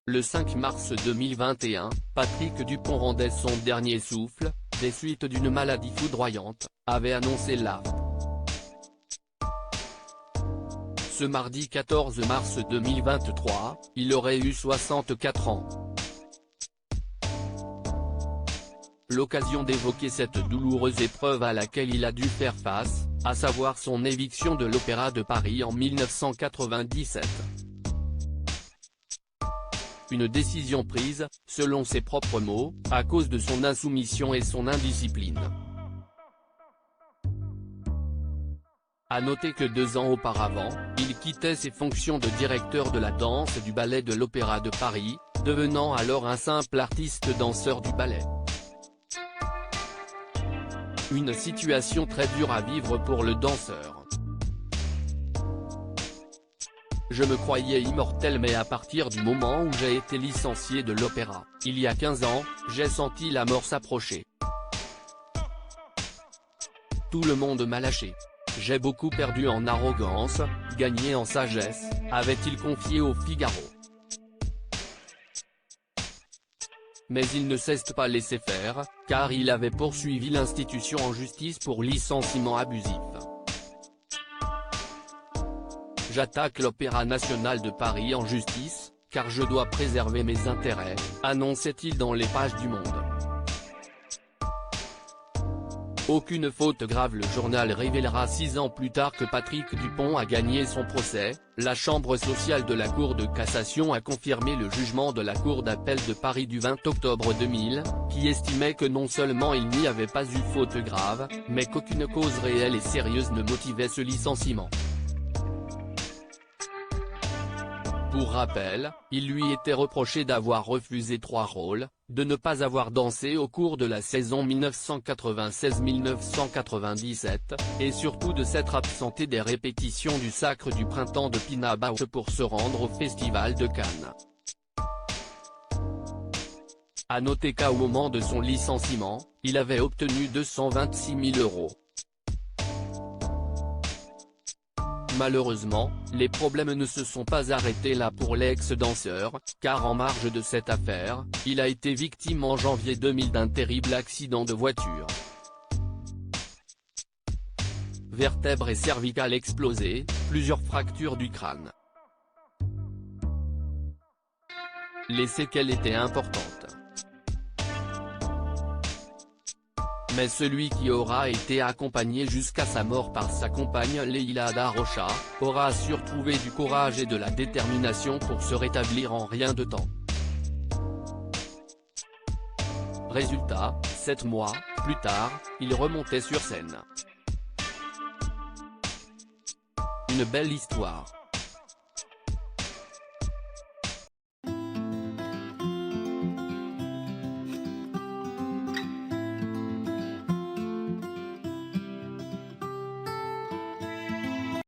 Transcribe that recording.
Le 5 mars 2021, Patrick Dupont rendait son dernier souffle, des suites d'une maladie foudroyante, avait annoncé l'AFP. Ce mardi 14 mars 2023, il aurait eu 64 ans. L'occasion d'évoquer cette douloureuse épreuve à laquelle il a dû faire face, à savoir son éviction de l'Opéra de Paris en 1997. Une décision prise, selon ses propres mots, à cause de son insoumission et son indiscipline. À noter que 2 ans auparavant, il quittait ses fonctions de directeur de la danse du ballet de l'Opéra de Paris, devenant alors un simple artiste danseur du ballet. Une situation très dure à vivre pour le danseur. Je me croyais immortel, mais à partir du moment où j'ai été licencié de l'opéra, il y a 15 ans, j'ai senti la mort s'approcher. Tout le monde m'a lâché. J'ai beaucoup perdu en arrogance, gagné en sagesse, avait-il confié au Figaro. Mais il ne s'est pas laissé faire, car il avait poursuivi l'institution en justice pour licenciement abusif. J'attaque l'Opéra national de Paris en justice, car je dois préserver mes intérêts, annonçait-il dans les pages du Monde. Aucune faute grave. Le journal révélera 6 ans plus tard que Patrick Dupont a gagné son procès. La chambre sociale de la Cour de cassation a confirmé le jugement de la Cour d'appel de Paris du 20 octobre 2000, qui estimait que non seulement il n'y avait pas eu faute grave, mais qu'aucune cause réelle et sérieuse ne motivait ce licenciement. Pour rappel, il lui était reproché d'avoir refusé 3 rôles, de ne pas avoir dansé au cours de la saison 1996-1997, et surtout de s'être absenté des répétitions du Sacre du Printemps de Pina Bausch pour se rendre au Festival de Cannes. À noter qu'au moment de son licenciement, il avait obtenu 226 000 €. Malheureusement, les problèmes ne se sont pas arrêtés là pour l'ex-danseur, car en marge de cette affaire, il a été victime en janvier 2000 d'un terrible accident de voiture. Vertèbres et cervicales explosées, plusieurs fractures du crâne. Les séquelles étaient importantes. Mais celui qui aura été accompagné jusqu'à sa mort par sa compagne Leïla Da Rocha, aura su trouver du courage et de la détermination pour se rétablir en rien de temps. Résultat, 7 mois plus tard, il remontait sur scène. Une belle histoire.